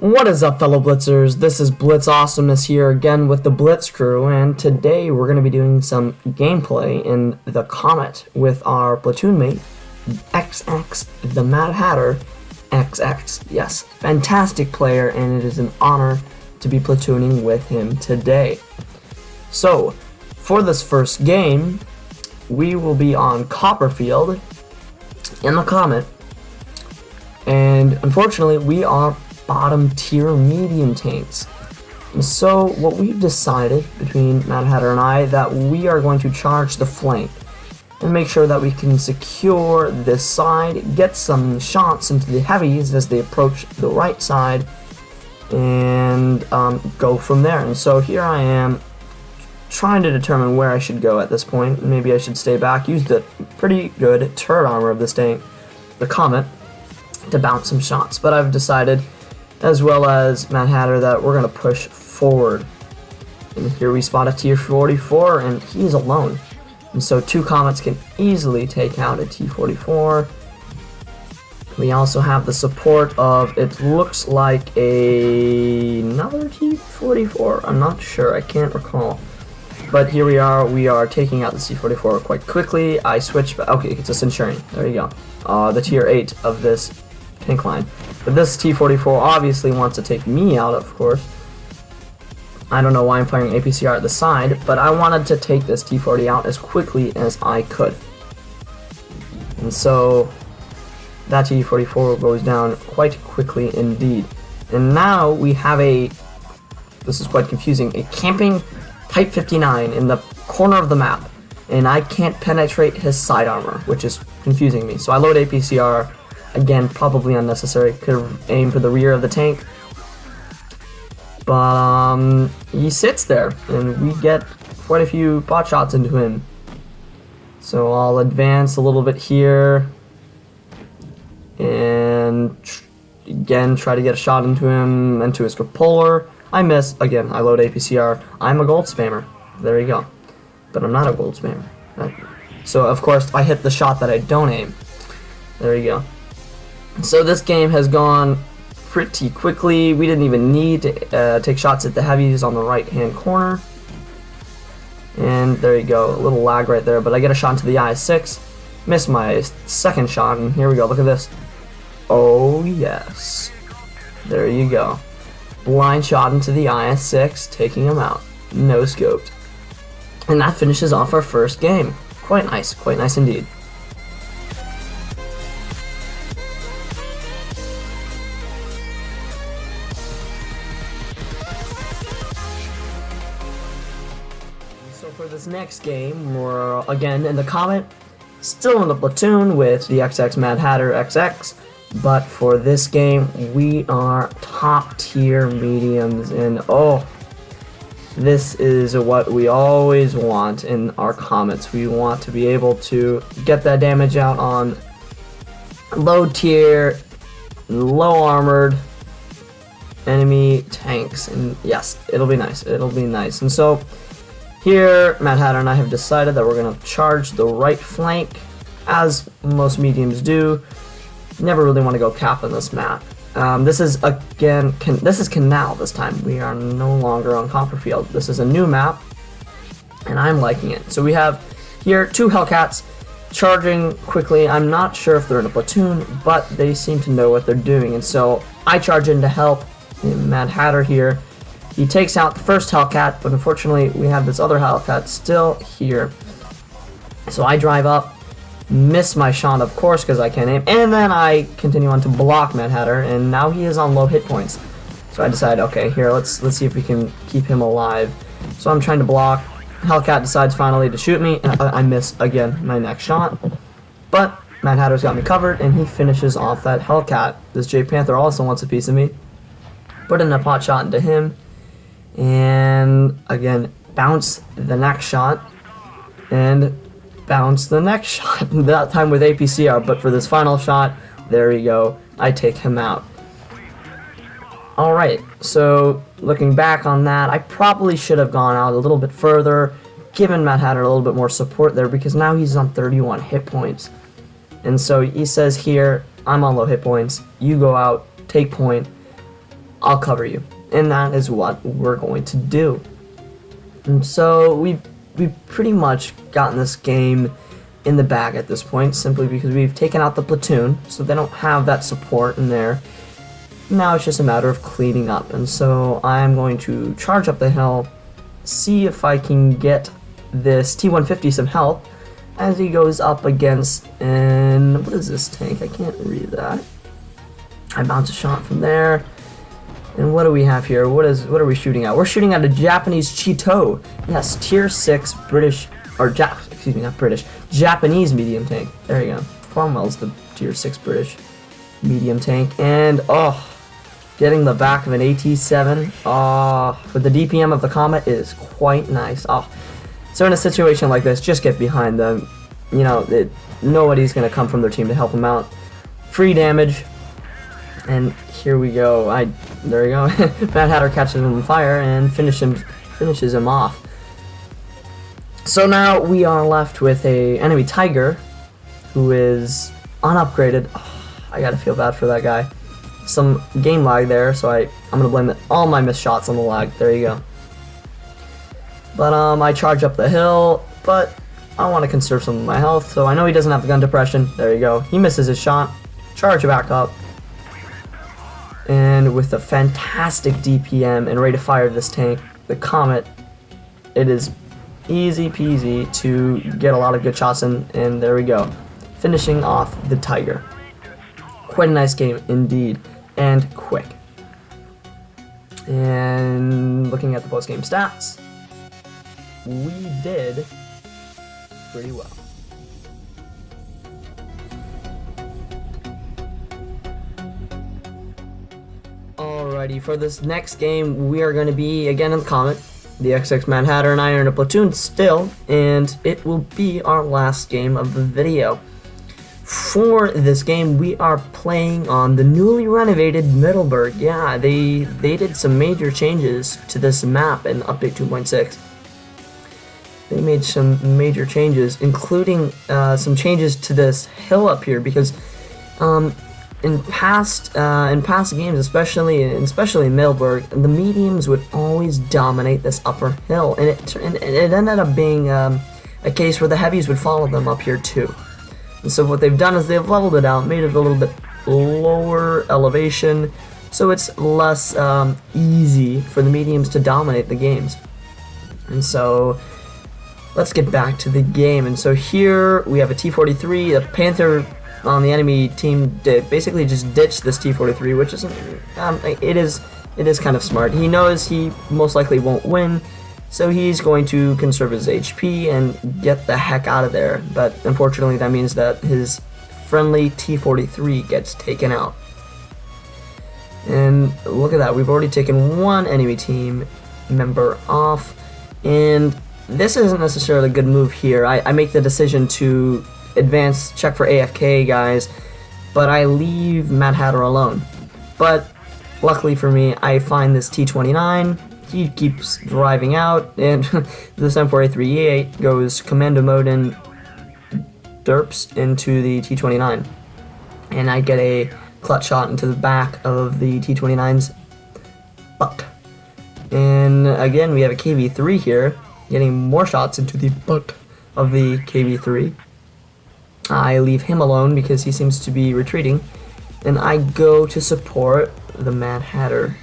What is up, fellow Blitzers? This is Blitz Awesomeness here again with the Blitz Crew, and today we're going to be doing some gameplay in the Comet with our platoon mate, XX, the Mad Hatter, XX. Yes, fantastic player, and it is an honor to be platooning with him today. So, for this first game, we will be on Copperfield in the Comet, and unfortunately, we are bottom tier medium tanks. And so what we've decided between Mad Hatter and I, that we are going to charge the flank and make sure that we can secure this side, get some shots into the heavies as they approach the right side, and go from there. And so here I am trying to determine where I should go at this point. Maybe I should stay back, use the pretty good turret armor of this tank, the Comet, to bounce some shots. But I've decided, as well as Mad Hatter, that we're going to push forward. And here we spot a tier 44, and he's alone. And so two Comets can easily take out a T-44. We also have the support of, it looks like another T-44. I'm not sure, I can't recall. But here we are taking out the C-44 quite quickly. I switch, okay, it's a Centurion, there you go. The tier 8 of this tank line. But this T-44 obviously wants to take me out, of course. I don't know why I'm firing APCR at the side, but I wanted to take this T-40 out as quickly as I could. And so that T-44 goes down quite quickly indeed. And now we have this is quite confusing, a camping Type 59 in the corner of the map. And I can't penetrate his side armor, which is confusing me. So I load APCR. Again, probably unnecessary. Could have aimed for the rear of the tank. But he sits there, and we get quite a few pot shots into him. So I'll advance a little bit here, and again try to get a shot into him, into his cupola. I miss. Again, I load APCR. I'm a gold spammer. There you go. But I'm not a gold spammer. So of course I hit the shot that I don't aim. There you go. So this game has gone pretty quickly. We didn't even need to take shots at the heavies on the right hand corner. And there you go, a little lag right there, but I get a shot into the IS-6, miss my second shot, and here we go, look at this. Oh yes, there you go. Blind shot into the IS-6, taking him out, no scoped. And that finishes off our first game. Quite nice indeed. So for this next game, we're again in the Comet, still in the platoon with the XX Mad Hatter XX, but for this game we are top tier mediums, and oh, this is what we always want in our Comets. We want to be able to get that damage out on low tier, low armored enemy tanks, and yes, it'll be nice, and so here, Mad Hatter and I have decided that we're going to charge the right flank, as most mediums do. Never really want to go cap on this map. This is, again, this is Canal this time. We are no longer on Copperfield. This is a new map, and I'm liking it. So we have here two Hellcats charging quickly. I'm not sure if they're in a platoon, but they seem to know what they're doing. And so I charge in to help Mad Hatter here. He takes out the first Hellcat, but unfortunately we have this other Hellcat still here. So I drive up, miss my shot of course because I can't aim, and then I continue on to block Mad Hatter, and now he is on low hit points. So I decide, okay, here let's see if we can keep him alive. So I'm trying to block. Hellcat decides finally to shoot me, and I miss again my next shot. But Mad Hatter's got me covered, and he finishes off that Hellcat. This J Panther also wants a piece of me. Put in a pot shot into him. And again, bounce the next shot, and bounce the next shot, that time with APCR, but for this final shot, there you go, I take him out. Alright, so looking back on that, I probably should have gone out a little bit further, given Mad Hatter a little bit more support there, because now he's on 31 hit points. And so he says here, I'm on low hit points, you go out, take point, I'll cover you. And that is what we're going to do. And so we've pretty much gotten this game in the bag at this point, simply because we've taken out the platoon, so they don't have that support in there. Now it's just a matter of cleaning up, and so I'm going to charge up the hill, see if I can get this T-150 some help as he goes up against, and what is this tank? I can't read that. I bounce a shot from there. And what do we have here? What are we shooting at? We're shooting at a Japanese Cheeto. Yes, tier 6 British, or not British, Japanese medium tank. There you go. Cromwell's the tier 6 British medium tank. And, getting the back of an AT-7, with the DPM of the Comet is quite nice. So in a situation like this, just get behind them. You know, nobody's going to come from their team to help them out. Free damage. And here we go. There you go. Mad Hatter catches him on fire and finishes him off. So now we are left with a enemy Tiger who is unupgraded. I gotta feel bad for that guy. Some game lag there, so I'm gonna blame all my missed shots on the lag. There you go. But I charge up the hill, but I want to conserve some of my health, so I know he doesn't have the gun depression. There you go. He misses his shot. Charge back up. And with a fantastic DPM and rate of fire of this tank, the Comet, it is easy peasy to get a lot of good shots in, and there we go. Finishing off the Tiger. Quite a nice game indeed, and quick. And looking at the post-game stats, we did pretty well. Alrighty, for this next game, we are going to be again in the Comet. The XX Mad Hatter and I are in a platoon still, and it will be our last game of the video. For this game, we are playing on the newly renovated Middleburg. Yeah, they did some major changes to this map in Update 2.6. They made some major changes, including some changes to this hill up here, because in past games, especially in Middleburg, the mediums would always dominate this upper hill, and it ended up being a case where the heavies would follow them up here too. And so what they've done is they've leveled it out, made it a little bit lower elevation, so it's less easy for the mediums to dominate the games. And so let's get back to the game. And so here we have a T-43. The Panther on the enemy team basically just ditched this T-43, which is it is kind of smart. He knows he most likely won't win, so he's going to conserve his HP and get the heck out of there. But unfortunately, that means that his friendly T-43 gets taken out. And look at that, we've already taken one enemy team member off, and this isn't necessarily a good move here. I make the decision to advance, check for AFK guys, but I leave Mad Hatter alone. But luckily for me, I find this T-29. He keeps driving out, and the 74838 goes commando mode and derps into the T-29. And I get a clutch shot into the back of the T-29's butt. And again, we have a KV-3 here, getting more shots into the butt of the KV-3. I leave him alone because he seems to be retreating, and I go to support the Mad Hatter.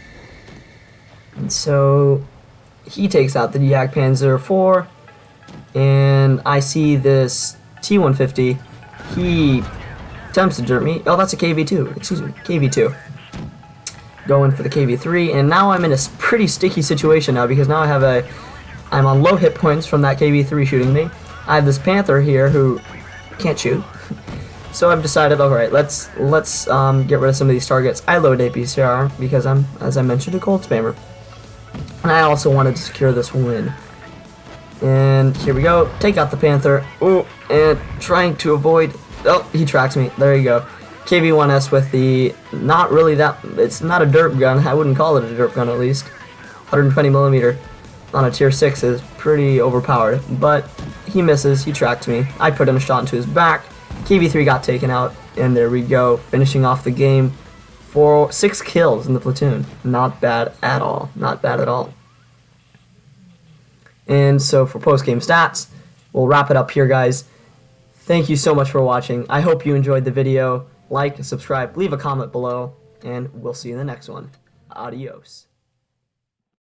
And so he takes out the Jagdpanzer IV, and I see this T-150. He attempts to derp me. Oh, that's a KV-2. Excuse me, KV-2. Going for the KV-3, and now I'm in a pretty sticky situation now, because now I'm on low hit points from that KV-3 shooting me. I have this Panther here who can't shoot. So I've decided, alright, let's get rid of some of these targets. I load APCR because I'm, as I mentioned, a cold spammer. And I also wanted to secure this win. And here we go. Take out the Panther. Ooh, and trying to avoid... Oh, he tracks me. There you go. KV-1S with the... Not really that... It's not a derp gun. I wouldn't call it a derp gun, at least. 120mm on a tier 6 is pretty overpowered. But he misses. He tracked me. I put in a shot into his back. KV-3 got taken out. And there we go. Finishing off the game 6 kills in the platoon. Not bad at all. Not bad at all. And so for post-game stats, we'll wrap it up here, guys. Thank you so much for watching. I hope you enjoyed the video. Like, subscribe, leave a comment below, and we'll see you in the next one. Adios.